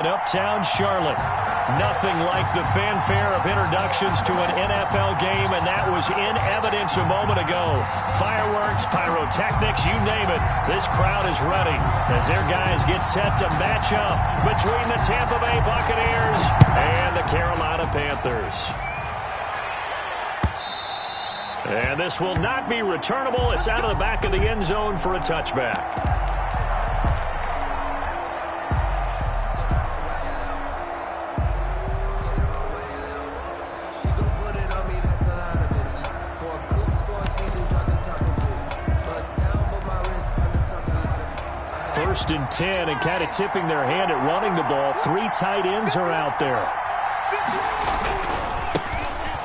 In uptown Charlotte, nothing like the fanfare of introductions to an NFL game, and that was in evidence a moment ago. Fireworks, pyrotechnics, you name it. This crowd is ready as their guys get set to match up between the Tampa Bay Buccaneers and the Carolina Panthers. And this will not be returnable. It's out of the back of the end zone for a touchback. First and 10, and kind of tipping their hand at running the ball. 3 tight ends are out there.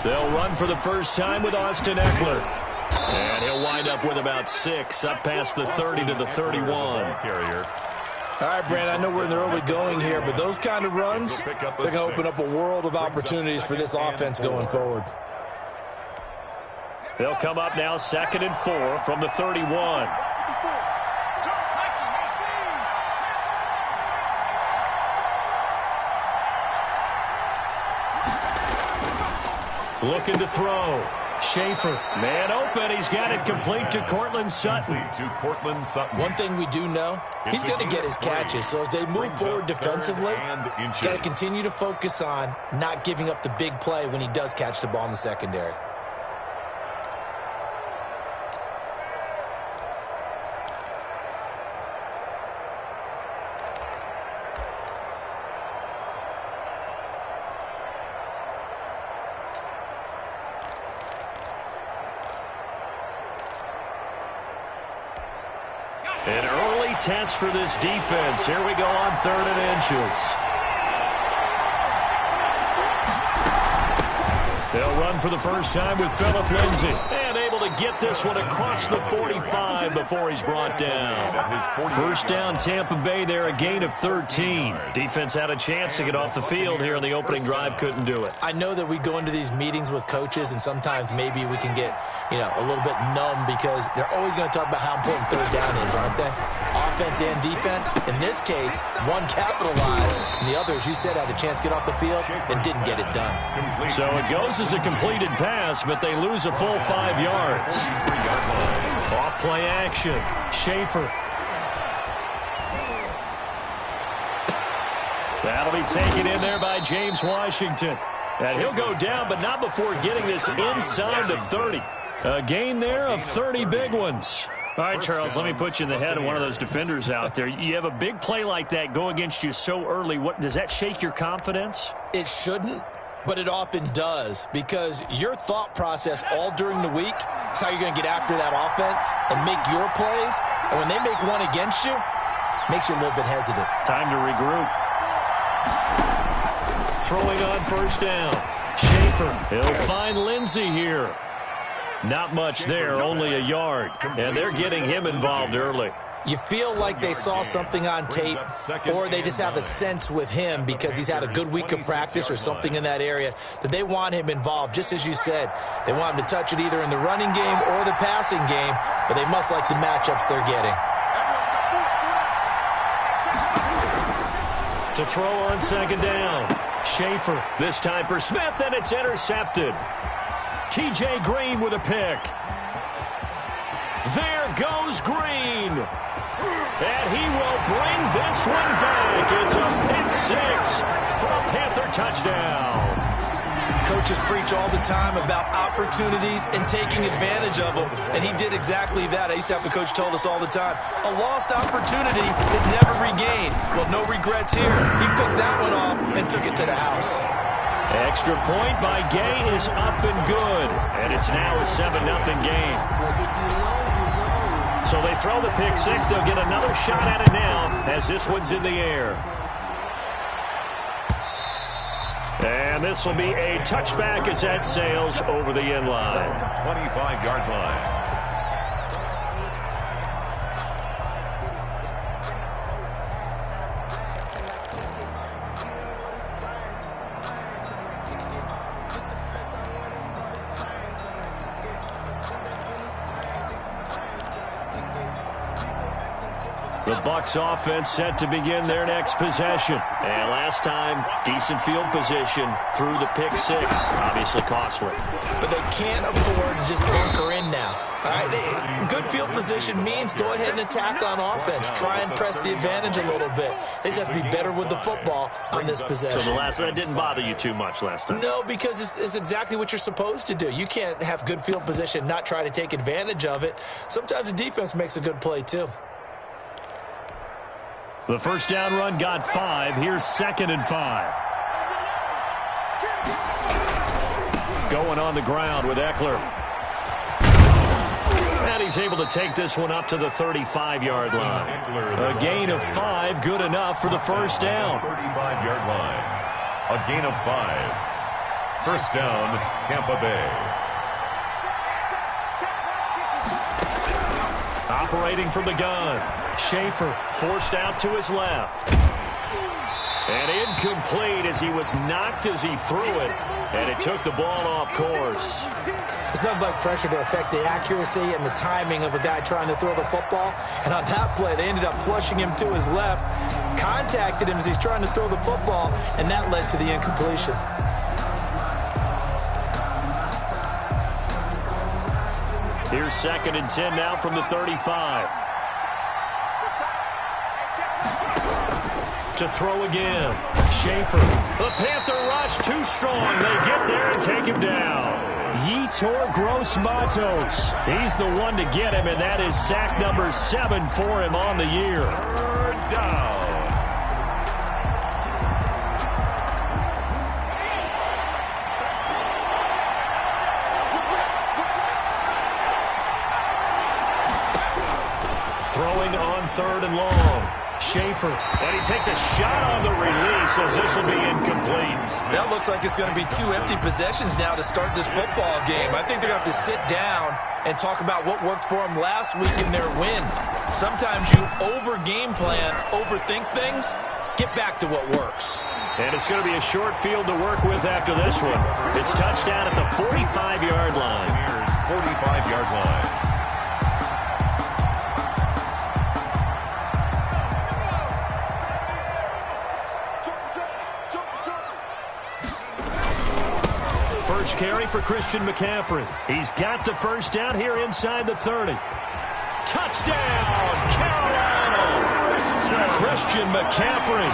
They'll run for the first time with Austin Eckler. And he'll wind up with about 6, up past the 30 to the 31. All right, Brand, I know we're in the early going here, but those kind of runs, they're going to open up a world of opportunities for this offense going forward. They'll come up now 2nd and 4 from the 31. Looking to throw. Schaefer, man open. He's got it complete to Cortland Sutton. One thing we do know, he's going to get his catches. So as they move forward defensively, got to continue to focus on not giving up the big play when he does catch the ball in the secondary. An early test for this defense. Here we go on 3rd and inches. They'll run for the first time with Phillip Lindsay. And able to get this one across the 45 before he's brought down. First down, Tampa Bay there, a gain of 13. Defense had a chance to get off the field here in the opening drive, couldn't do it. I know that we go into these meetings with coaches, and sometimes maybe we can get, a little bit numb because they're always going to talk about how important 3rd down is, aren't they? Offense and defense. In this case, one capitalized, and the other, as you said, had a chance to get off the field and didn't get it done. So it goes as a completed pass, but they lose a full 5 yards. Off play action. Schaefer. That'll be taken in there by James Washington. And he'll go down, but not before getting this inside the 30. A gain there of 30 big ones. All right, Charles, let me put you in the head of one of those defenders out there. You have a big play like that go against you so early. Does that shake your confidence? It shouldn't, but it often does, because your thought process all during the week is how you're going to get after that offense and make your plays. And when they make one against you, it makes you a little bit hesitant. Time to regroup. Throwing on first down. Schaefer. He'll find Lindsay here. Not much there, only a yard. And they're getting him involved early. You feel like they saw something on tape, or they just have a sense with him because he's had a good week of practice or something in that area that they want him involved. Just as you said, they want him to touch it either in the running game or the passing game, but they must like the matchups they're getting. To throw on 2nd down. Schaefer, this time for Smith, and it's intercepted. T.J. Green with a pick. There goes Green. And he will bring this one back. It's a pick 6 for a Panther touchdown. Coaches preach all the time about opportunities and taking advantage of them, and he did exactly that. I used to have a coach told us all the time, a lost opportunity is never regained. Well, no regrets here. He picked that one off and took it to the house. Extra point by Gay is up and good, and it's now a 7-0 game. So they throw the pick 6. They'll get another shot at it now as this one's in the air. And this will be a touchback as that sails over the end line. 25-yard line. The Bucs offense set to begin their next possession. And last time, decent field position through the pick six. Obviously costly. But they can't afford to just bunker in now. All right, good field position means go ahead and attack on offense. Try and press the advantage a little bit. They just have to be better with the football on this possession. So the last one didn't bother you too much last time? No, because it's exactly what you're supposed to do. You can't have good field position, not try to take advantage of it. Sometimes the defense makes a good play too. The first down run got 5. Here's 2nd and 5. Going on the ground with Eckler. And he's able to take this one up to the 35-yard line. A gain of 5, good enough for the first down. 35-yard line. A gain of 5. First down, Tampa Bay. Operating from the gun. Schaefer forced out to his left. And incomplete as he was knocked as he threw it. And it took the ball off course. It's nothing like pressure to affect the accuracy and the timing of a guy trying to throw the football. And on that play, they ended up flushing him to his left, contacted him as he's trying to throw the football, and that led to the incompletion. Here's 2nd and 10 now from the 35. To throw again. Schaefer. The Panther rush too strong. They get there and take him down. Yetur Gross-Matos. He's the one to get him, and that is sack number 7 for him on the year. Third down. Throwing on 3rd and long. Schaefer, and he takes a shot on the release as this will be incomplete. That looks like it's going to be 2 empty possessions now to start this football game. I think they're going to have to sit down and talk about what worked for them last week in their win. Sometimes you over-game plan, overthink things, get back to what works. And it's going to be a short field to work with after this one. It's touchdown at the 45-yard line. Here's 45-yard line. First carry for Christian McCaffrey. He's got the first down here inside the 30. Touchdown, Carolina! Christian McCaffrey,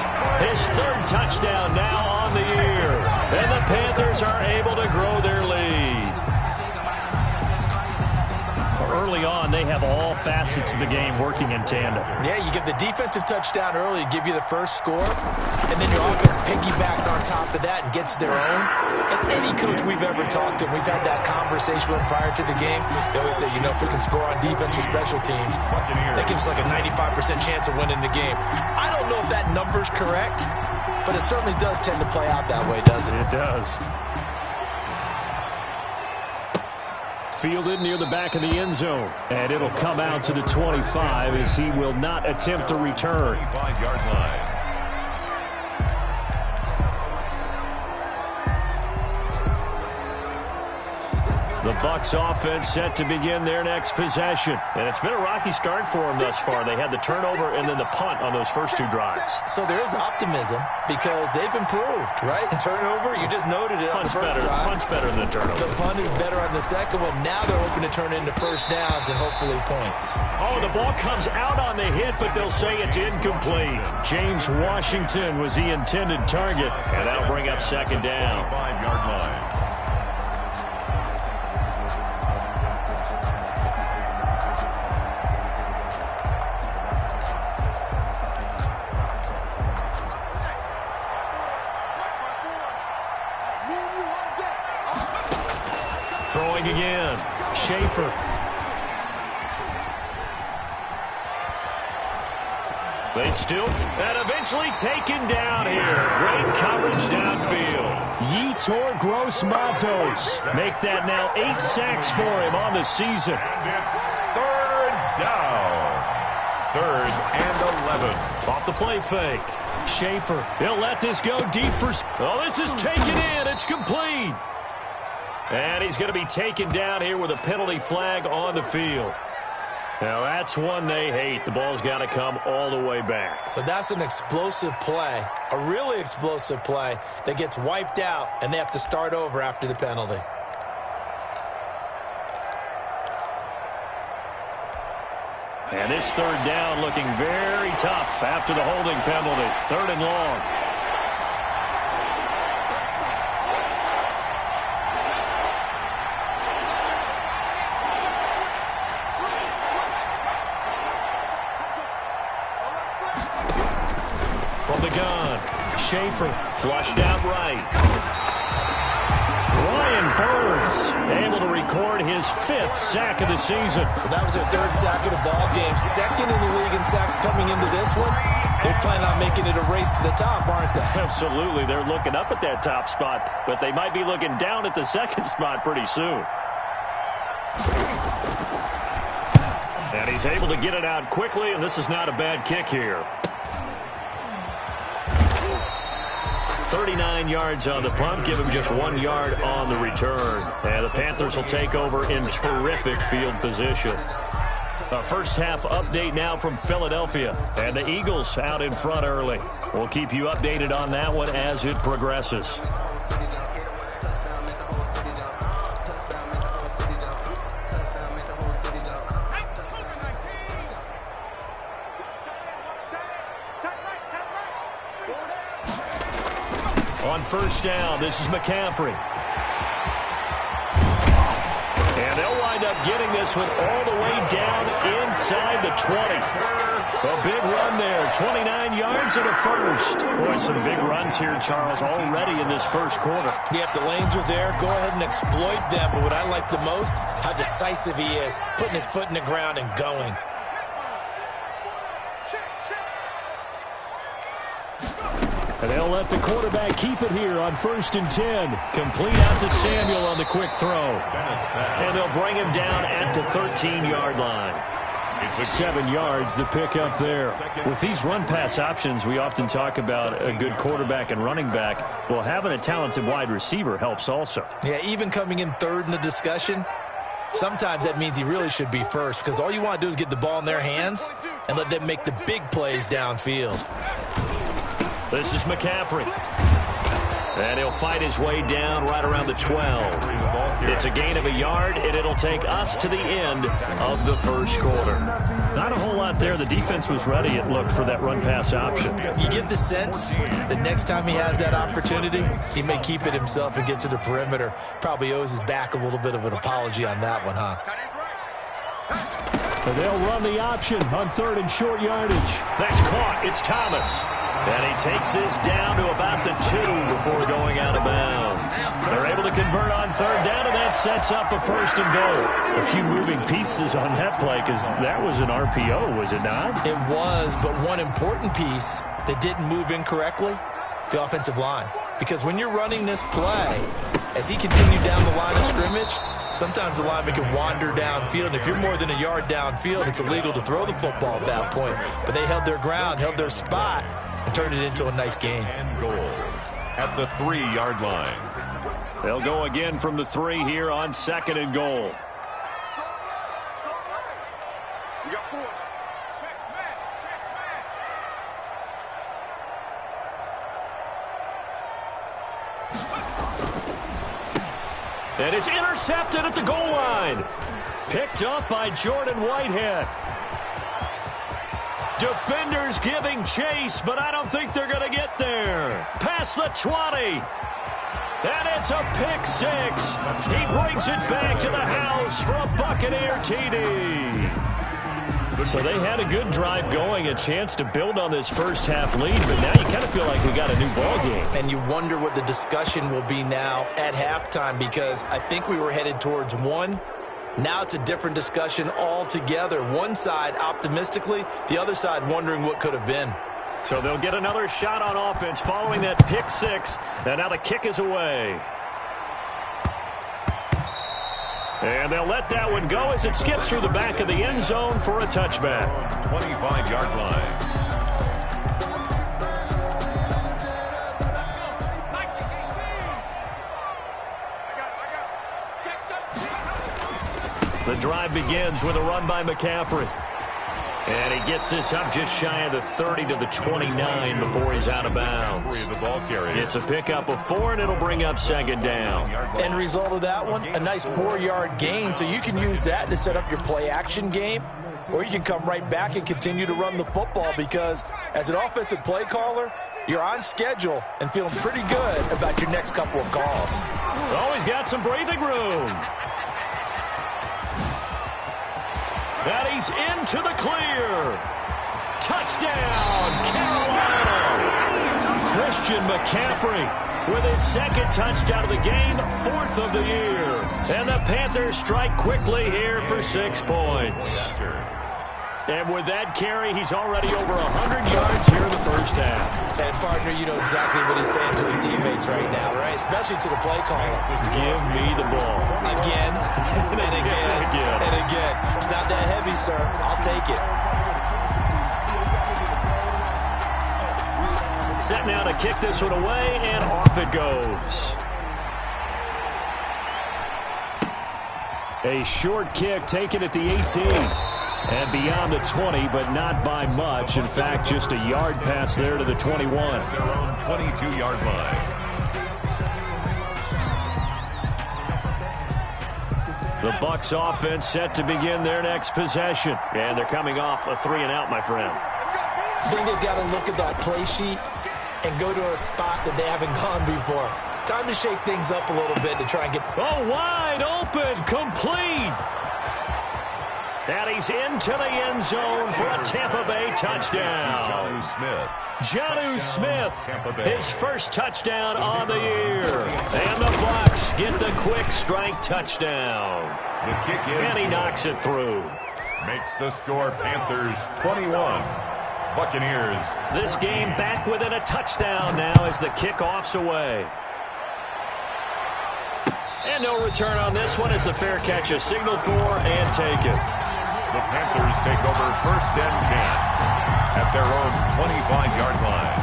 his 3rd touchdown now on the year. And the Panthers are able to grow their lead. Early on, they have all facets of the game working in tandem. Yeah, you get the defensive touchdown early, give you the first score, and then your offense piggybacks on top of that and gets their own. And any coach we've ever talked to, we've had that conversation with them prior to the game. They always say, you know, if we can score on defense or special teams, that gives us like a 95% chance of winning the game. I don't know if that number's correct, but it certainly does tend to play out that way, doesn't it? It does. Fielded near the back of the end zone. And it'll come out to the 25 as he will not attempt to return. 25-yard line. The Bucs offense set to begin their next possession. And it's been a rocky start for them thus far. They had the turnover and then the punt on those first 2 drives. So there is optimism because they've improved, right? Turnover, you just noted it on the first drive. Punt's better than the turnover. The punt is better on the second one. Now they're hoping to turn into first downs and hopefully points. Oh, the ball comes out on the hit, but they'll say it's incomplete. James Washington was the intended target, and that'll bring up 2nd down. 25-yard line. Throwing again. Schaefer. They still, and eventually taken down here. Great coverage downfield. Yetur Gross-Matos make that now 8 sacks for him on the season. And it's 3rd down. 3rd and 11. Off the play fake. Schaefer, he'll let this go deep for, oh, this is taken in. It's complete. And he's going to be taken down here with a penalty flag on the field. Now, that's one they hate. The ball's got to come all the way back. So that's an explosive play, a really explosive play that gets wiped out, and they have to start over after the penalty. And this third down looking very tough after the holding penalty. 3rd and long. From the gun, Schaefer flushed out right. Ryan Burns able to record his 5th sack of the season. That was their 3rd sack of the ball game. 2nd in the league in sacks coming into this one. They're planning on making it a race to the top, aren't they? Absolutely. They're looking up at that top spot, but they might be looking down at the 2nd spot pretty soon. And he's able to get it out quickly, and this is not a bad kick here. 39 yards on the punt, give him just 1 yard on the return. And the Panthers will take over in terrific field position. A first half update now from Philadelphia. And the Eagles out in front early. We'll keep you updated on that one as it progresses. On first down, this is McCaffrey. And they'll wind up getting this one all the way down inside the 20. A big run there, 29 yards and a first. Boy, some big runs here, Charles, already in this first quarter. Yeah, if the lanes are there, go ahead and exploit them. But what I like the most, how decisive he is, putting his foot in the ground and going. And they'll let the quarterback keep it here on 1st and 10. Complete out to Samuel on the quick throw. And they'll bring him down at the 13-yard line. 7 yards, the pickup there. With these run-pass options, we often talk about a good quarterback and running back. Well, having a talented wide receiver helps also. Yeah, even coming in 3rd in the discussion, sometimes that means he really should be first, because all you want to do is get the ball in their hands and let them make the big plays downfield. This is McCaffrey. And he'll fight his way down right around the 12. It's a gain of a yard, and it'll take us to the end of the first quarter. Not a whole lot there. The defense was ready, it looked, for that run-pass option. You get the sense that next time he has that opportunity, he may keep it himself and get to the perimeter. Probably owes his back a little bit of an apology on that one, huh? And they'll run the option on 3rd and short yardage. That's caught. It's Thomas. And he takes this down to about the 2 before going out of bounds. They're able to convert on 3rd down, and that sets up a 1st and goal. A few moving pieces on that play, because that was an RPO, was it not? It was, but one important piece that didn't move incorrectly, the offensive line. Because when you're running this play, as he continued down the line of scrimmage, sometimes the lineman can wander downfield, and if you're more than a yard downfield, it's illegal to throw the football at that point. But they held their ground, held their spot, and turned it into a nice game. And goal at the 3-yard line. They'll go again from the 3 here on 2nd and goal. And it's intercepted at the goal line. Picked up by Jordan Whitehead. Defenders giving chase, but I don't think they're going to get there. Past the 20. And it's a pick 6. He brings it back to the house for a Buccaneer TD. So they had a good drive going, a chance to build on this first half lead, but now you kind of feel like we got a new ball game. And you wonder what the discussion will be now at halftime, because I think we were headed towards 1. Now it's a different discussion altogether. One side optimistically, the other side wondering what could have been. So they'll get another shot on offense following that pick 6. And now the kick is away. And they'll let that one go as it skips through the back of the end zone for a touchback. 25-yard line. The drive begins with a run by McCaffrey. And he gets this up just shy of the 30 to the 29 before he's out of bounds. It's a pickup of 4, and it'll bring up second down. End result of that one, a nice 4-yard gain, so you can use that to set up your play-action game, or you can come right back and continue to run the football because as an offensive play caller, you're on schedule and feeling pretty good about your next couple of calls. Always got some breathing room. That he's into the clear. Touchdown, Carolina. Christian McCaffrey with his second touchdown of the game, 4th of the year. And the Panthers strike quickly here for 6 points. And with that carry, he's already over 100 yards here in the first half. And, partner, you know exactly what he's saying to his teammates right now, right? Especially to the play caller. Give me the ball. Again, and again, and again. It's not that heavy, sir. I'll take it. Set now to kick this one away, and off it goes. A short kick taken at the 18. And beyond the 20, but not by much. In fact, just a yard pass there to the 21. Their own 22-yard line. The Bucs offense set to begin their next possession. And they're coming off a 3-and-out, my friend. I think they've got to look at that play sheet and go to a spot that they haven't gone before. Time to shake things up a little bit to try and get... Oh, wide open, complete. And he's into the end zone for a Tampa Bay touchdown. Jonnu Smith, his first touchdown on the year. And the Bucs get the quick strike touchdown. The kick is and he knocks it through. Makes the score Panthers 21. Buccaneers. This game back within a touchdown now as the kickoff's away. And no return on this one as the fair catch is signaled for and taken. The Panthers take over 1st and 10 at their own 25-yard line.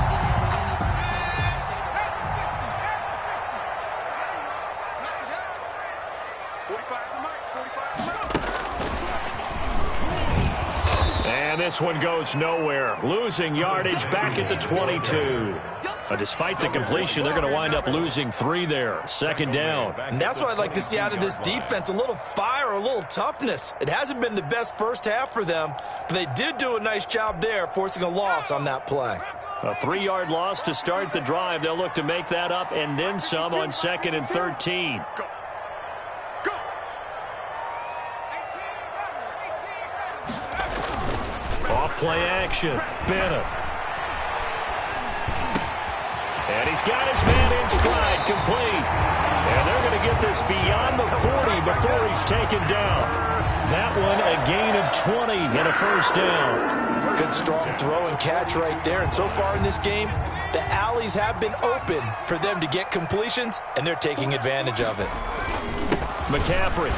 And this one goes nowhere. Losing yardage back at the 22. Despite the completion, they're going to wind up losing 3 there. Second down. And that's what I'd like to see out of this defense, a little fire, a little toughness. It hasn't been the best first half for them, but they did do a nice job there, forcing a loss on that play. A 3-yard loss to start the drive. They'll look to make that up and then some on 2nd and 13. Off play action. Bennett. And he's got his man in stride, complete. And they're going to get this beyond the 40 before he's taken down. That one a gain of 20 and a first down. Good strong throw and catch right there. And so far in this game, the alleys have been open for them to get completions, and they're taking advantage of it. McCaffrey.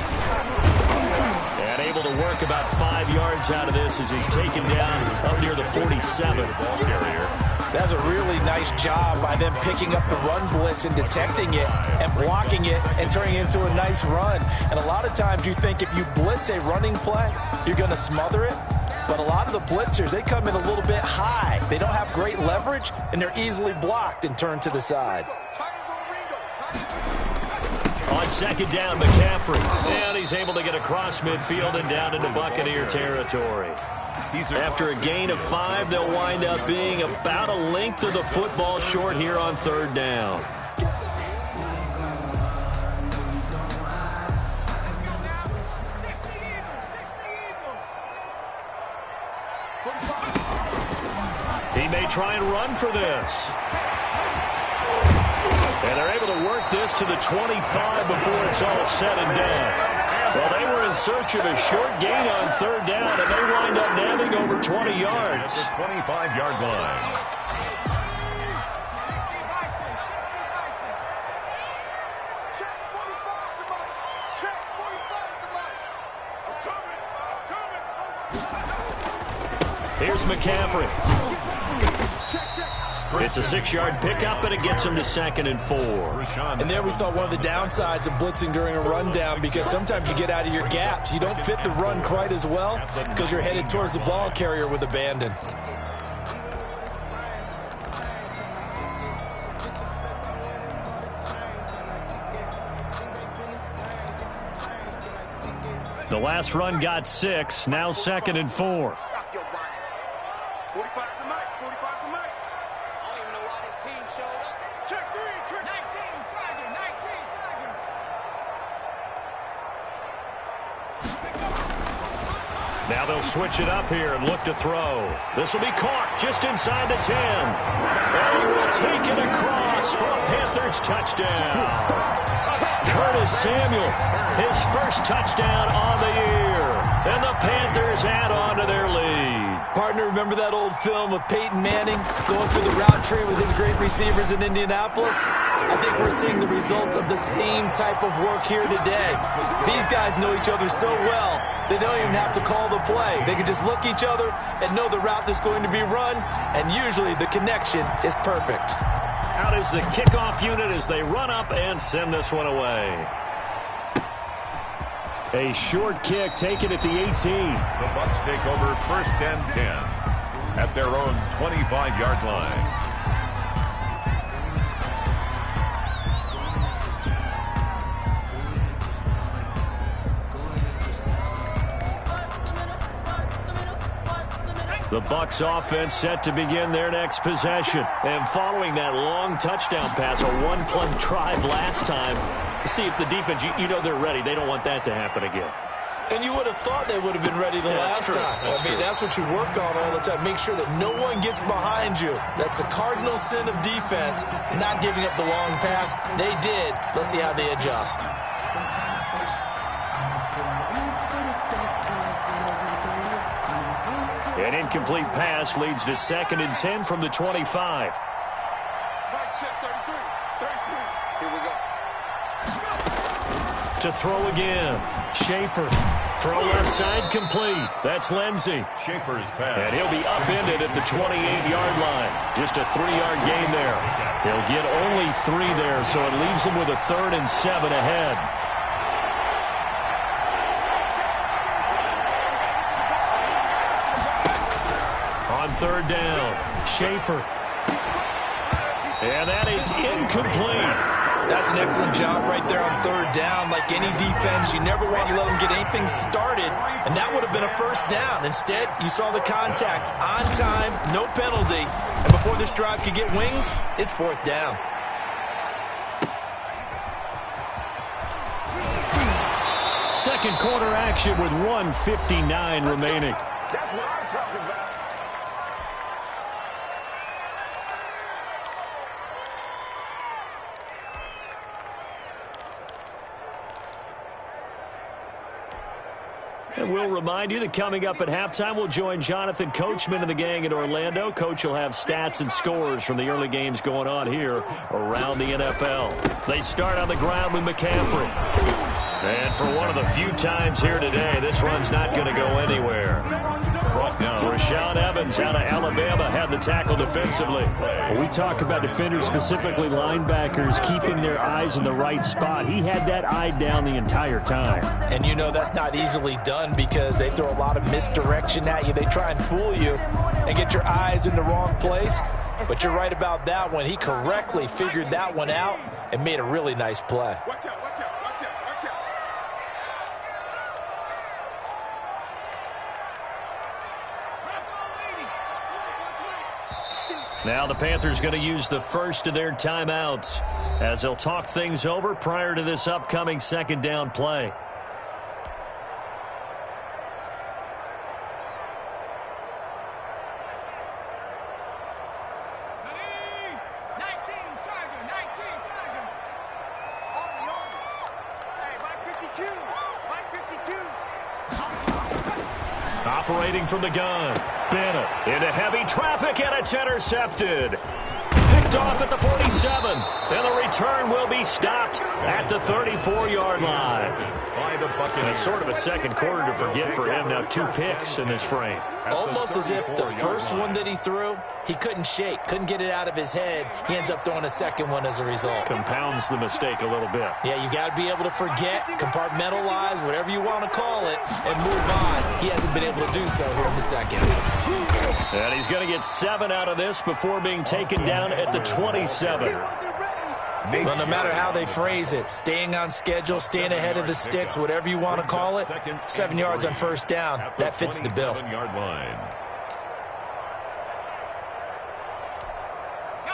And able to work about 5 yards out of this as he's taken down up near the 47. Ball carrier. That's a really nice job by them picking up the run blitz and detecting it and blocking it and turning it into a nice run. And a lot of times you think if you blitz a running play, you're going to smother it. But a lot of the blitzers, they come in a little bit high. They don't have great leverage, and they're easily blocked and turned to the side. On second down, McCaffrey. And he's able to get across midfield and down into Buccaneer territory. After a gain of 5, they'll wind up being about a length of the football short here on 3rd down. He may try and run for this. And they're able to work this to the 25 before it's all said and done. Well, they were in search of a short gain on 3rd down, and they wind up nabbing over 20 yards. The 25-yard line. Here's McCaffrey. It's a 6-yard pickup, and it gets him to 2nd and 4. And there we saw one of the downsides of blitzing during a rundown, because sometimes you get out of your gaps. You don't fit the run quite as well because you're headed towards the ball carrier with abandon. The last run got 6, now 2nd and 4. Stop your running. 45 to Mike, 45 to Mike. I don't even know why this team showed up. Trick 3, trick 19, Tiger, 19, Tiger. Now they'll switch it up here and look to throw. This will be caught just inside the 10. And he will take it across for a Panthers touchdown. Curtis Samuel, his first touchdown on the year. And the Panthers add on to their lead. Partner, remember that old film of Peyton Manning going through the route tree with his great receivers in Indianapolis? I think we're seeing the results of the same type of work here today. These guys know each other so well, they don't even have to call the play. They can just look each other and know the route that's going to be run, and usually the connection is perfect. Out is the kickoff unit as they run up and send this one away. A short kick taken at the 18. The Bucs take over 1st and 10 at their own 25-yard line. The Bucs offense set to begin their next possession. And following that long touchdown pass, a one-play drive last time, see if the defense, you know they're ready. They don't want that to happen again. And you would have thought they would have been ready the last time. That's what you work on all the time. Make sure that no one gets behind you. That's the cardinal sin of defense, not giving up the long pass. They did. Let's see how they adjust. An incomplete pass leads to 2nd and 10 from the 25. Mike check 33. 33. Here we go. To throw again. Schaefer. Throw left side complete. That's Lindsey. Schaefer's pass. And he'll be upended at the 28-yard line. Just a 3-yard gain there. He'll get only 3 there, so it leaves him with a 3rd and 7 ahead. On 3rd down, Schaefer. And that is incomplete. That's an excellent job right there on 3rd down. Like any defense, you never want to let them get anything started, and that would have been a 1st down. Instead, you saw the contact on time, no penalty, and before this drive could get wings, it's 4th down. Second quarter action with 1:59 remaining. That's what I'm talking about. And we'll remind you that coming up at halftime, we'll join Jonathan Coachman and the gang in Orlando. Coach will have stats and scores from the early games going on here around the NFL. They start on the ground with McCaffrey. And for one of the few times here today, this run's not going to go anywhere. Brought down. Rashaan Evans out of Alabama had the tackle defensively. When we talk about defenders, specifically linebackers, keeping their eyes in the right spot, he had that eye down the entire time. And you know that's not easily done because they throw a lot of misdirection at you. They try and fool you and get your eyes in the wrong place. But you're right about that one. He correctly figured that one out and made a really nice play. Watch out, watch out, watch out, watch out. Now the Panthers going to use the first of their timeouts as they'll talk things over prior to this upcoming 2nd down play. Operating from the gun. Bennett into heavy traffic, and it's intercepted. Picked off at the 47. And the return will be He's stopped at the 34-yard line. By the Buccaneers. It's sort of a second quarter to forget for him. Now 2 picks in this frame. Almost as if the first one that he threw, he couldn't shake, couldn't get it out of his head. He ends up throwing a second one as a result. Compounds the mistake a little bit. Yeah, you got to be able to forget, compartmentalize, whatever you want to call it, and move on. He hasn't been able to do so here in the second. And he's going to get 7 out of this before being taken down at the 27. Well, no matter how they phrase it, staying on schedule, staying ahead of the sticks, whatever you want to call it, 7 yards on first down, that fits the bill.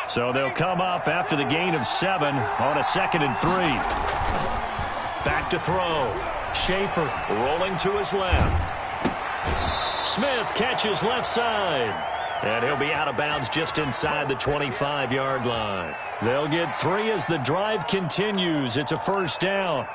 So they'll come up after the gain of 7 on a 2nd and 3. Back to throw. Schaefer rolling to his left. Smith catches left side. And he'll be out of bounds just inside the 25-yard line. They'll get 3 as the drive continues. It's a first down.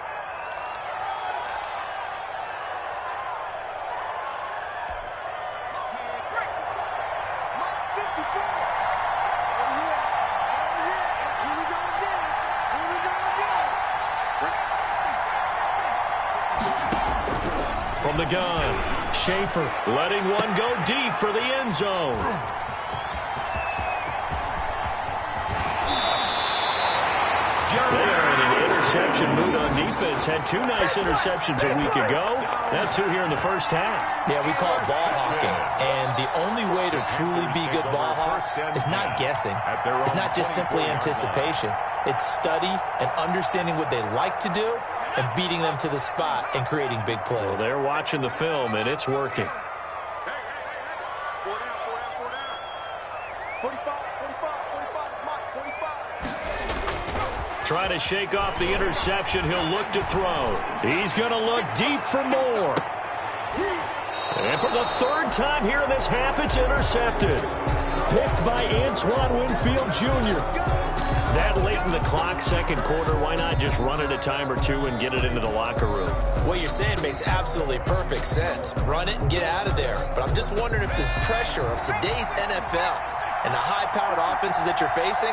From the gun. Schaefer letting one go deep for the end zone. They are in an interception mood on defense. Had 2 nice interceptions a week ago. Now 2 here in the first half. Yeah, we call it ball hawking. And the only way to truly be good ball hawks is not guessing. It's not just simply anticipation. It's study and understanding what they like to do and beating them to the spot and creating big plays. Well, they're watching the film, and it's working. Trying to shake off the interception. He'll look to throw. He's going to look deep for more. And for the 3rd time here in this half, it's intercepted. Picked by Antoine Winfield Jr. That late in the clock, 2nd quarter, why not just run it a time or 2 and get it into the locker room? What you're saying makes absolutely perfect sense. Run it and get out of there. But I'm just wondering if the pressure of today's NFL and the high-powered offenses that you're facing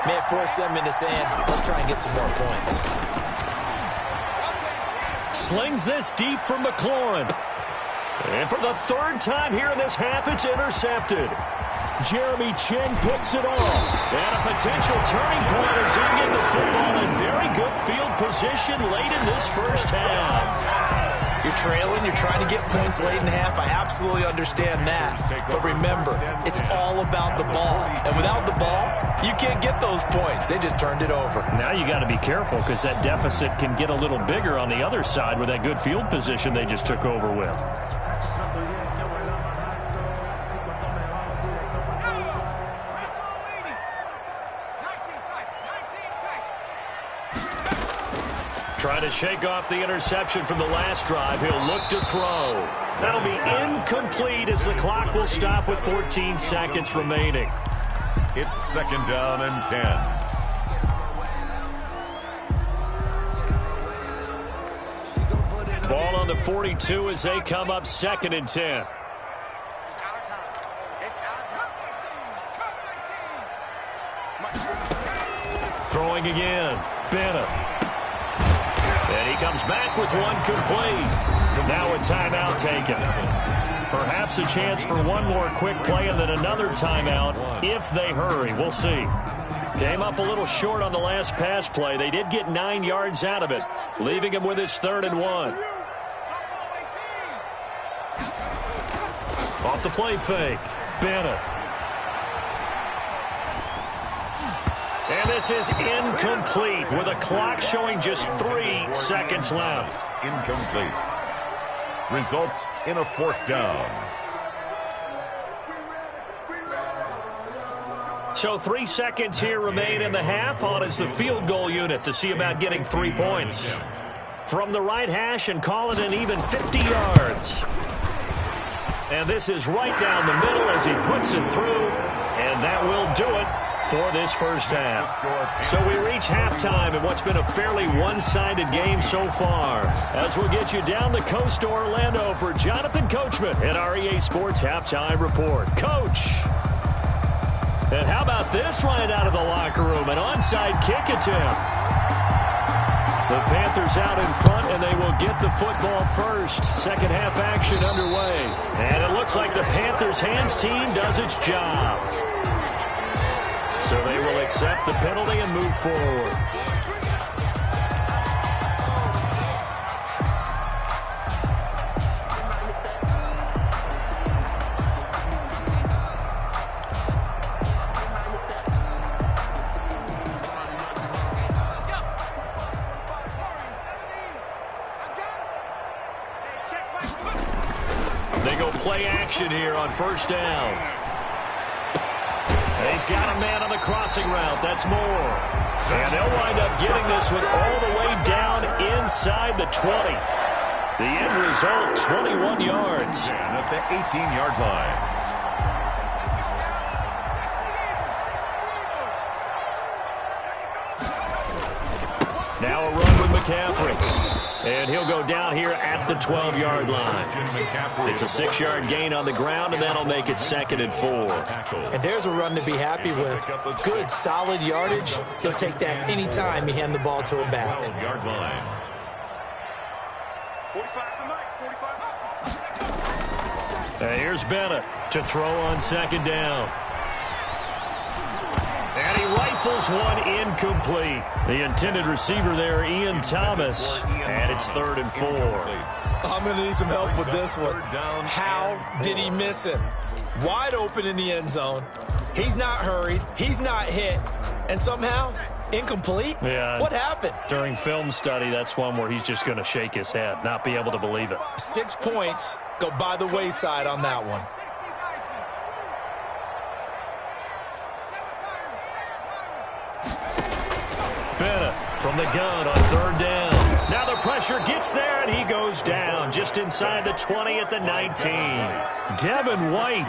may have forced them into saying, let's try and get some more points. Slings this deep from McLaurin. And for the 3rd time here in this half, it's intercepted. Jeremy Chin picks it off. And a potential turning point as he gets the football in very good field position late in this first half. You're trailing, you're trying to get points late in half. I absolutely understand that. But remember, it's all about the ball. And without the ball, you can't get those points. They just turned it over. Now you got to be careful because that deficit can get a little bigger on the other side with that good field position they just took over with. Trying to shake off the interception from the last drive. He'll look to throw. That'll be incomplete as the clock will stop with 14 seconds remaining. It's 2nd down and 10. Ball on the 42 as they come up 2nd and 10. Throwing again. Bennett. And he comes back with one complete. Now a timeout taken. Perhaps a chance for one more quick play and then another timeout if they hurry. We'll see. Came up a little short on the last pass play. They did get 9 yards out of it, leaving him with his 3rd and 1. Off the play fake. Bennett. And this is incomplete with a clock showing just 3 seconds left. Incomplete. Results in a 4th down. So 3 seconds here remain in the half. On is the field goal unit to see about getting 3 points. From the right hash and call it an even 50 yards. And this is right down the middle as he puts it through. And that will do it for this first half. So we reach halftime in what's been a fairly one-sided game so far. As we'll get you down the coast to Orlando for Jonathan Coachman at our EA Sports Halftime Report. Coach. And how about this running out of the locker room? An onside kick attempt. The Panthers out in front, and they will get the football first. Second half action underway. And it looks like the Panthers hands team does its job. So they will accept the penalty and move forward. They go play action here on first down. He's got a man on the crossing route. That's Moore. And they'll wind up getting this one all the way down inside the 20. The end result, 21 yards. And at the 18-yard line. Now a run with McCaffrey. And he'll go down here at the 12-yard line. It's a 6-yard gain on the ground, and that'll make it 2nd and 4. And there's a run to be happy with. Good, solid yardage. He'll take that any time you hand the ball to a back. 12-yard line. 45 And here's Bennett to throw on 2nd down. And he rifles one incomplete. The intended receiver there, Ian Thomas. And it's 3rd and 4. I'm going to need some help with this one. How did he miss him? Wide open in the end zone. He's not hurried. He's not hit. And somehow, incomplete? Yeah. What happened? During film study, that's one where he's just going to shake his head, not be able to believe it. 6 points go by the wayside on that one. Bennett from the gun on 3rd down. Now the pressure gets there, and he goes down just inside the 20 at the 19. Devin White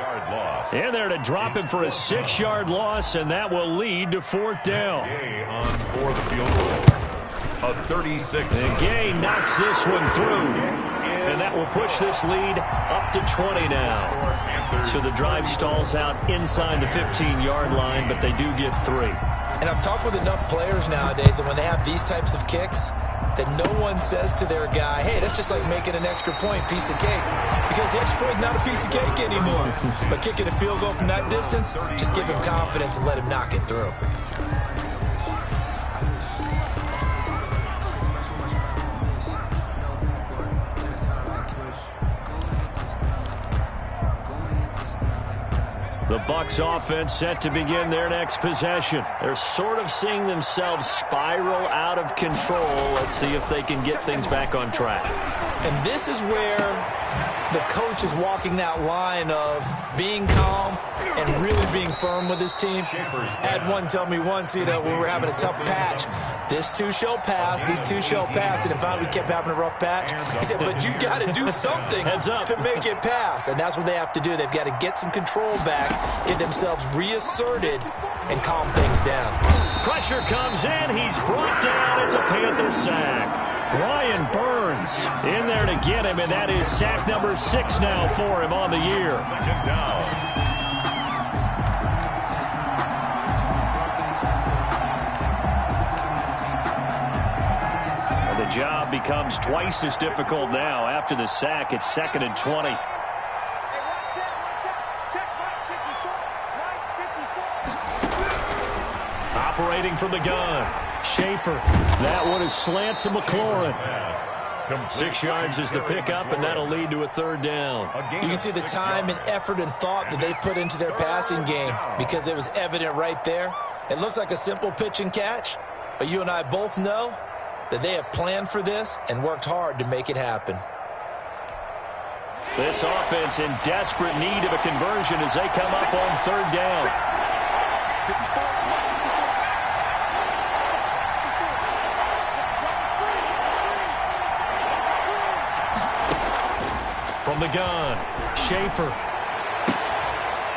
in there to drop him for a 6-yard loss, and that will lead to 4th down. Gay on for the field goal. A 36. And Gay knocks this one through, and that will push this lead up to 20 now. So the drive stalls out inside the 15-yard line, but they do get 3. And I've talked with enough players nowadays that when they have these types of kicks, that no one says to their guy, hey, that's just like making an extra point, piece of cake. Because the extra point is not a piece of cake anymore. But kicking a field goal from that distance, just give him confidence and let him knock it through. The Bucs offense set to begin their next possession. They're sort of seeing themselves spiral out of control. Let's see if they can get things back on track. And this is where the coach is walking that line of being calm and really being firm with his team. I had one tell me once, when we were having a tough patch, this too shall pass, this too shall pass. And finally we kept having a rough patch. He said, but you got to do something to make it pass. And that's what they have to do. They've got to get some control back, get themselves reasserted, and calm things down. Pressure comes in. He's brought down. It's a Panther sack. Brian Burns in there to get him, and that is sack number 6 now for him on the year. 2nd down. The job becomes twice as difficult now. After the sack, it's 2nd and 20. Operating from the gun, Schaefer. That one is slant to McLaurin. 6 yards is the pickup, and that'll lead to a 3rd down. You can see the time and effort and thought that they put into their passing game because it was evident right there. It looks like a simple pitch and catch, but you and I both know that they have planned for this and worked hard to make it happen. This offense in desperate need of a conversion as they come up on 3rd down. From the gun, Schaefer.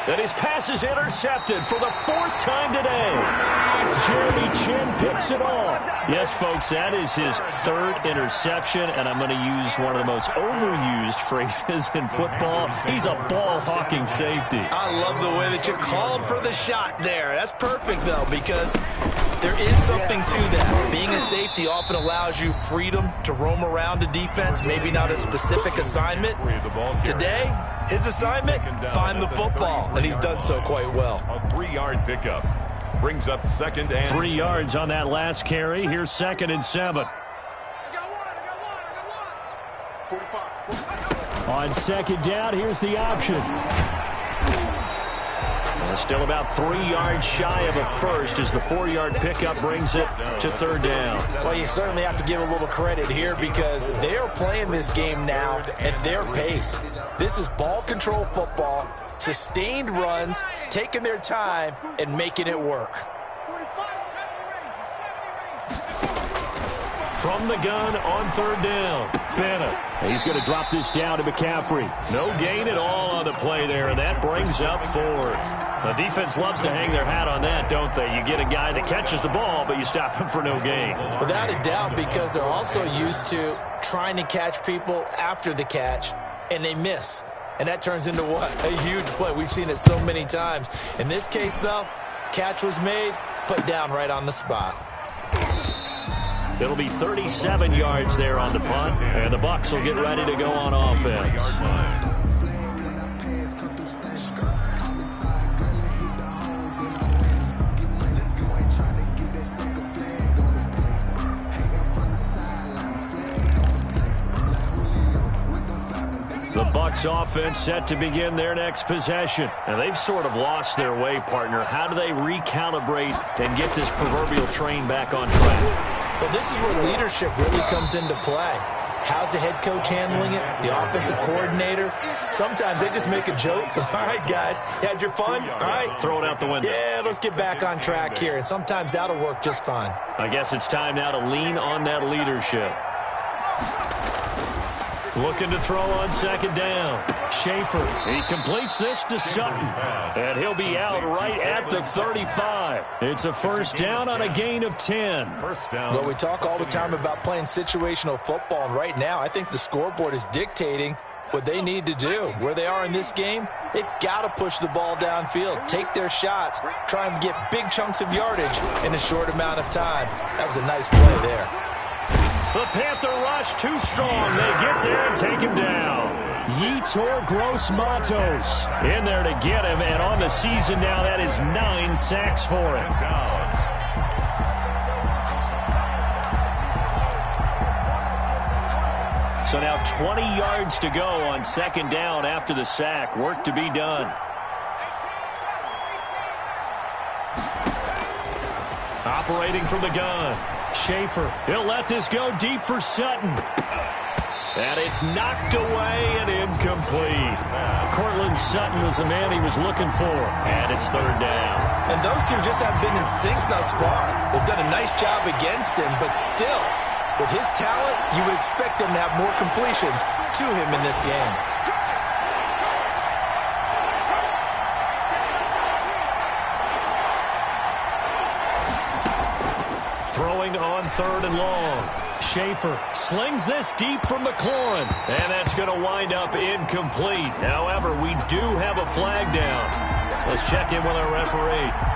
And his pass is intercepted for the 4th time today. Jeremy Chin picks it off. Yes, folks, that is his 3rd interception, and I'm going to use one of the most overused phrases in football. He's a ball-hawking safety. I love the way that you called for the shot there. That's perfect, though, because there is something to that. Being a safety often allows you freedom to roam around a defense, maybe not a specific assignment. Today, his assignment, find the football, and he's done so quite well. A 3-yard pickup brings up 2nd and 3 yards on that last carry. Here's 2nd and 7. I got one. 45. On 2nd down, here's the option. Still about 3 yards shy of a first as the 4-yard pickup brings it to 3rd down. Well, you certainly have to give a little credit here because they are playing this game now at their pace. This is ball control football, sustained runs, taking their time, and making it work. 45, 70 range. From the gun on 3rd down, Bennett. He's going to drop this down to McCaffrey. No gain at all on the play there, and that brings up 4th. The defense loves to hang their hat on that, don't they? You get a guy that catches the ball, but you stop him for no gain. Without a doubt, because they're also used to trying to catch people after the catch, and they miss. And that turns into what? A huge play. We've seen it so many times. In this case, though, catch was made, put down right on the spot. It'll be 37 yards there on the punt, and the Bucs will get ready to go on offense. The Bucs offense set to begin their next possession. And they've sort of lost their way, partner. How do they recalibrate and get this proverbial train back on track? Well, this is where leadership really comes into play. How's the head coach handling it? The offensive coordinator? Sometimes they just make a joke. All right, guys, you had your fun? All right. Throw it out the window. Yeah, let's get back on track here. And sometimes that'll work just fine. I guess it's time now to lean on that leadership. Looking to throw on 2nd down. Schaefer, he completes this to Sutton. And he'll be out right at the 35. It's a 1st down on a gain of 10. Well, we talk all the time about playing situational football, and right now I think the scoreboard is dictating what they need to do. Where they are in this game, they've got to push the ball downfield, take their shots, try and get big chunks of yardage in a short amount of time. That was a nice play there. The Panther rush too strong. They get there and take him down. Yetur Gross-Matos in there to get him, and on the season now, that is 9 sacks for him. So now 20 yards to go on 2nd down after the sack. Work to be done. Operating from the gun. Schaefer, he'll let this go deep for Sutton. And it's knocked away and incomplete. Cortland Sutton was the man he was looking for. And it's 3rd down. And those two just haven't been in sync thus far. They've done a nice job against him, but still, with his talent, you would expect them to have more completions to him in this game. Throwing on 3rd and long. Schaefer slings this deep from McLaurin. And that's going to wind up incomplete. However, we do have a flag down. Let's check in with our referee.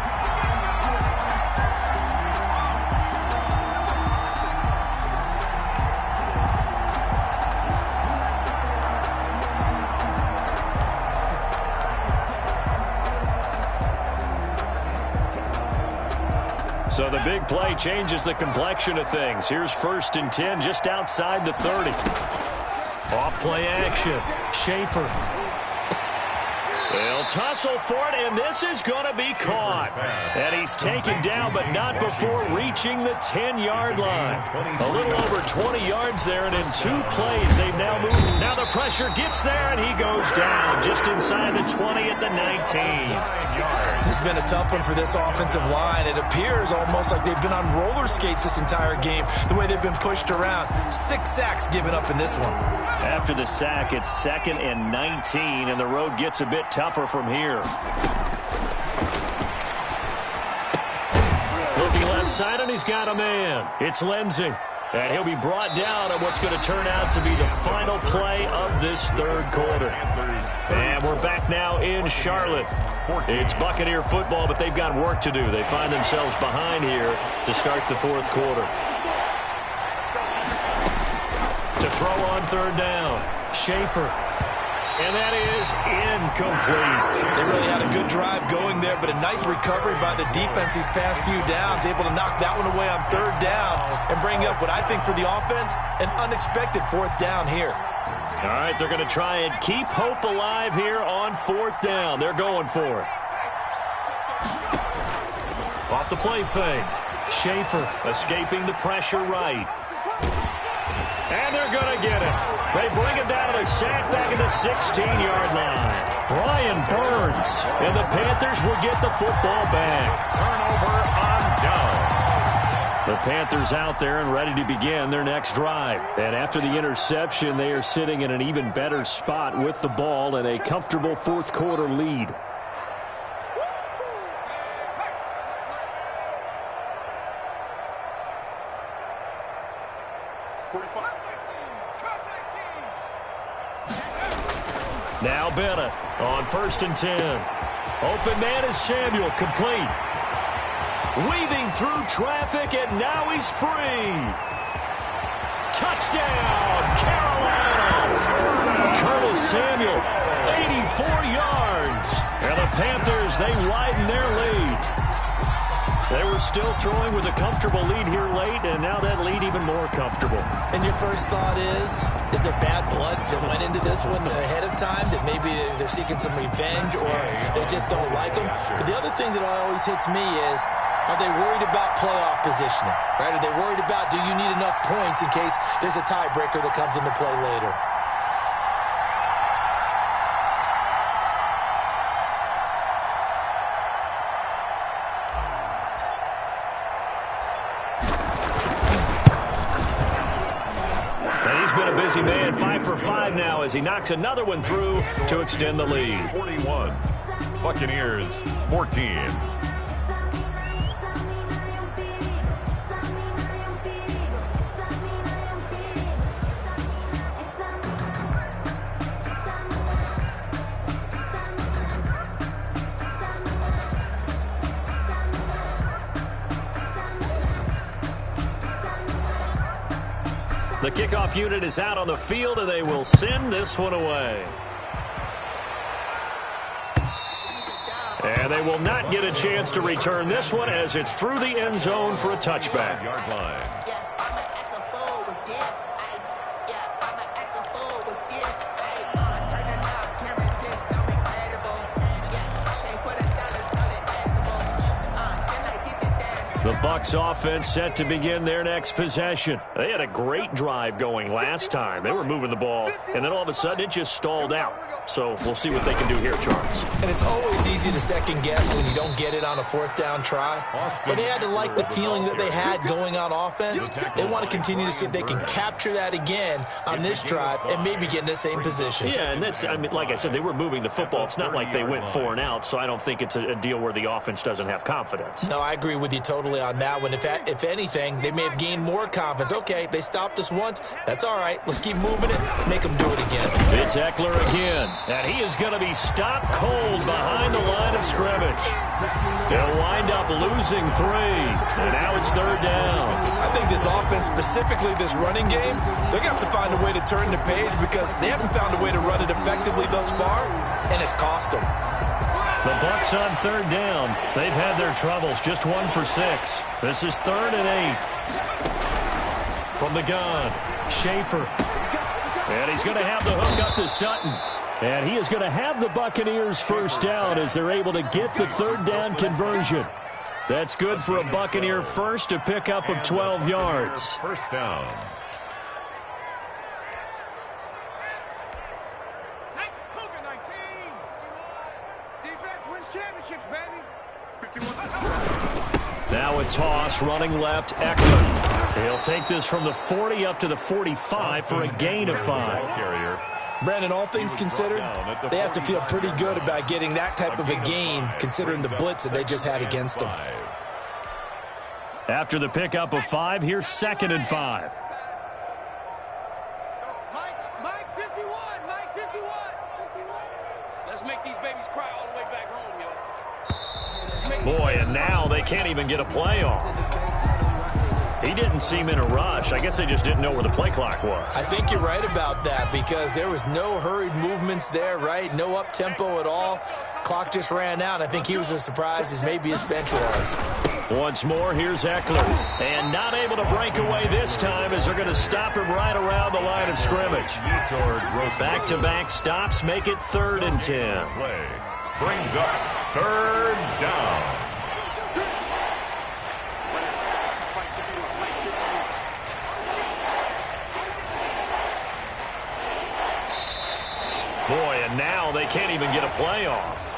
So the big play changes the complexion of things. Here's 1st and 10 just outside the 30. Off play action. Schaefer. They'll tussle for it, and this is going to be caught. And he's taken down, but not before reaching the 10-yard line. A little over 20 yards there, and in 2 plays, they've now moved. Now the pressure gets there, and he goes down just inside the 20 at the 19. This has been a tough one for this offensive line. It appears almost like they've been on roller skates this entire game, the way they've been pushed around. 6 sacks given up in this one. After the sack, it's 2nd and 19, and the road gets a bit tough. tougher from here. Looking left side, and he's got a man. It's Lindsey. And he'll be brought down on what's going to turn out to be the final play of this third quarter. And we're back now in Charlotte. It's Buccaneer football, but they've got work to do. They find themselves behind here to start the fourth quarter. To throw on third down, Schaefer. And that is incomplete. They really had a good drive going there, but a nice recovery by the defense these past few downs, able to knock that one away on third down and bring up what I think for the offense, an unexpected fourth down here. All right, they're going to try and keep hope alive here on fourth down. They're going for it. Off the play fake. Schaefer escaping the pressure right. And they're going to get it. They bring him down to the sack back at the 16-yard line. Brian Burns. And the Panthers will get the football back. Turnover on downs. The Panthers out there and ready to begin their next drive. And after the interception, they are sitting in an even better spot with the ball and a comfortable fourth quarter lead. Now Bennett on 1st and 10. Open man is Samuel, complete. Weaving through traffic, and now he's free. Touchdown, Carolina. Curtis Samuel, 84 yards. And the Panthers, they widen their lead. They were still throwing with a comfortable lead here late, and now that lead even more comfortable. And your first thought is there bad blood that went into this one ahead of time, that maybe they're seeking some revenge or they just don't like them? But the other thing that always hits me is, are they worried about playoff positioning? Right? Are they worried about, do you need enough points in case there's a tiebreaker that comes into play later? Busy man, 5 for 5 now as he knocks another one through to extend the lead. 41, Buccaneers 14. The kickoff unit is out on the field, and they will send this one away. And they will not get a chance to return this one as it's through the end zone for a touchback. Yard line. The Bucs offense set to begin their next possession. They had a great drive going last time. They were moving the ball, and then all of a sudden it just stalled out. So we'll see what they can do here, Charles. And it's always easy to second guess when you don't get it on a fourth down try. But they had to like the feeling that they had going on offense. They want to continue to see if they can capture that again on this drive and maybe get in the same position. Yeah, and that's, I mean, like I said, they were moving the football. It's not like they went 4 and out, so I don't think it's a deal where the offense doesn't have confidence. No, I agree with you totally on that one. If anything, they may have gained more confidence. Okay, they stopped us once. That's all right. Let's keep moving it. Make them do it again. It's Eckler again. And he is going to be stopped cold behind the line of scrimmage. They'll wind up losing 3. And now it's third down. I think this offense, specifically this running game, they're going to have to find a way to turn the page because they haven't found a way to run it effectively thus far, and it's cost them. The Bucs on third down. They've had their troubles. Just 1 for 6. This is 3rd and 8. From the gun, Schaefer. And he's going to have the hook up to Sutton. And he is going to have the Buccaneers first down as they're able to get the third down conversion. That's good for a Buccaneer first to pick up of 12 yards. First down. Now a toss, running left, Eckler. He'll take this from the 40 up to the 45 for a gain of 5. Carrier Brandon, all things considered, they have to feel pretty good about getting that type of a gain considering the blitz that they just had against them. After the pickup of 5, here's 2nd and 5. Mike 51, Mike 51. Let's make these babies cry all the way back home, yo. Boy, and now they can't even get a play off. He didn't seem in a rush. I guess they just didn't know where the play clock was. I think you're right about that because there was no hurried movements there, right? No up-tempo at all. Clock just ran out. I think he was as surprised as maybe his bench was. Once more, here's Eckler. And not able to break away this time as they're going to stop him right around the line of scrimmage. Back-to-back stops make it 3rd and 10. Play brings up 3rd down. Boy, and now they can't even get a play off.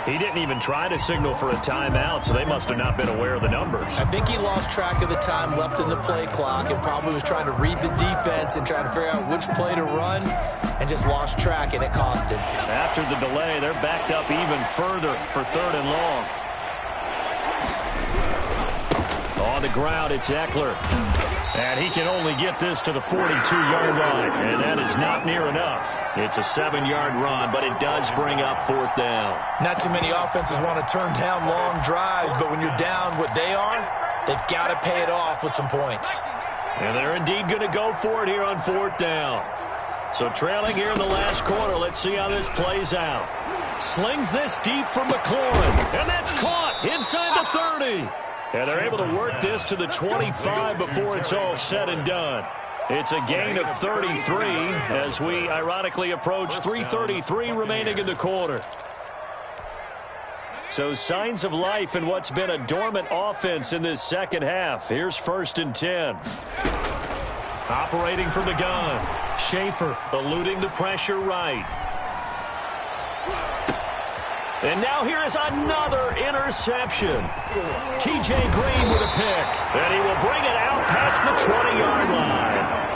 He didn't even try to signal for a timeout, so they must have not been aware of the numbers. I think he lost track of the time left in the play clock and probably was trying to read the defense and trying to figure out which play to run and just lost track, and it cost him. After the delay, they're backed up even further for 3rd and long. On the ground, it's Eckler. And he can only get this to the 42-yard line, and that is not near enough. It's a 7-yard run, but it does bring up 4th down. Not too many offenses want to turn down long drives, but when you're down what they are, they've got to pay it off with some points. And they're indeed going to go for it here on 4th down. So trailing here in the last quarter, let's see how this plays out. Slings this deep for McLaurin, and that's caught inside the 30. And they're able to work this to the 25 before it's all said and done. It's a gain of 33 as we ironically approach 3:33 remaining in the quarter. So signs of life in what's been a dormant offense in this second half. Here's 1st and 10. Operating from the gun. Schaefer eluding the pressure right. And now here is another interception. T.J. Green with a pick. And he will bring it out past the 20-yard line.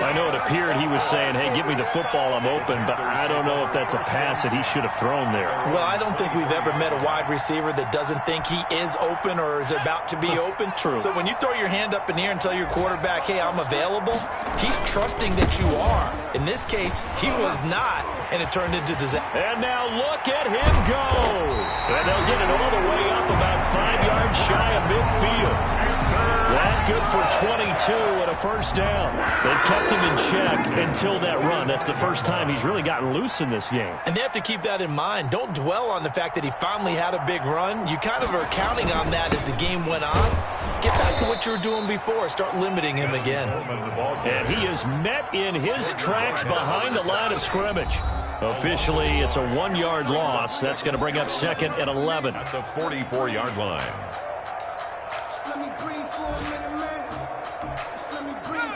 I know it appeared he was saying, hey, give me the football, I'm open, but I don't know if that's a pass that he should have thrown there. Well, I don't think we've ever met a wide receiver that doesn't think he is open or is about to be open. True. So when you throw your hand up in the air and tell your quarterback, hey, I'm available, he's trusting that you are. In this case, he was not, and it turned into disaster. And now look at him go. And they'll get it all the way up about 5 yards shy of midfield. That good for 22 and a 1st down. They've kept him in check until that run. That's the first time he's really gotten loose in this game. And they have to keep that in mind. Don't dwell on the fact that he finally had a big run. You kind of are counting on that as the game went on. Get back to what you were doing before. Start limiting him again. And he is met in his tracks behind the line of scrimmage. Officially, it's a 1-yard loss. That's going to bring up 2nd and 11. At the 44-yard line.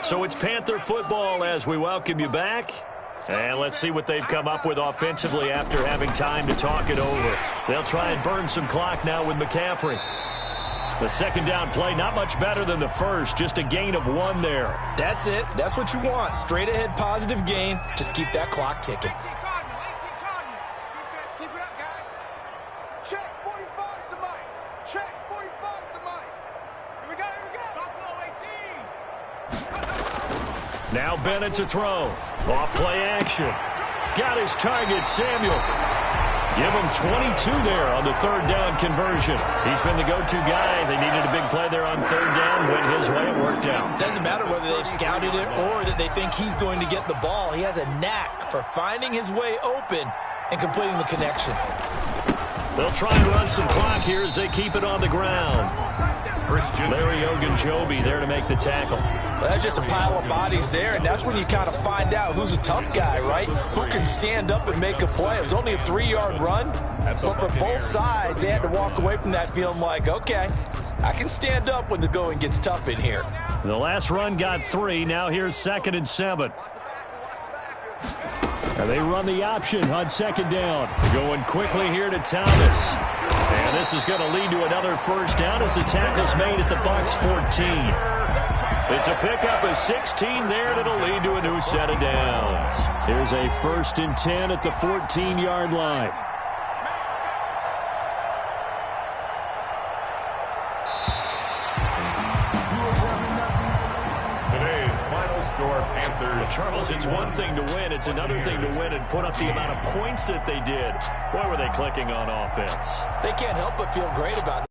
So it's Panther football as we welcome you back. And let's see what they've come up with offensively after having time to talk it over. They'll try and burn some clock now with McCaffrey. The 2nd down play, not much better than the first, just a gain of 1 there. That's it. That's what you want. Straight ahead positive gain. Just keep that clock ticking. Keep it up, guys. Check 45 is the mic. Check 45 is the mic. Here we go, here we go. Buffalo 18. Now Bennett to throw. Off play action. Got his target, Samuel. Give him 22 there on the 3rd down conversion. He's been the go-to guy. They needed a big play there on 3rd down. Went his way. It worked out. Doesn't matter whether they've scouted it or that they think he's going to get the ball. He has a knack for finding his way open and completing the connection. They'll try and run some clock here as they keep it on the ground. Larry Ogunjobi there to make the tackle. Well, that's just a pile of bodies there, and that's when you kind of find out who's a tough guy, right? Who can stand up and make a play. It was only a 3-yard run, but for both sides, they had to walk away from that feeling like, okay, I can stand up when the going gets tough in here. The last run got 3. Now here's 2nd and 7. And they run the option on 2nd down. Going quickly here to Thomas. And this is going to lead to another 1st down as the tackle's made at the Bucs 14. It's a pickup of 16 there, and it'll lead to a new set of downs. Here's a 1st and 10 at the 14-yard line. Today's final score, Panthers. Charles, it's one thing to win. It's another thing to win and put up the amount of points that they did. Boy, were they clicking on offense. They can't help but feel great about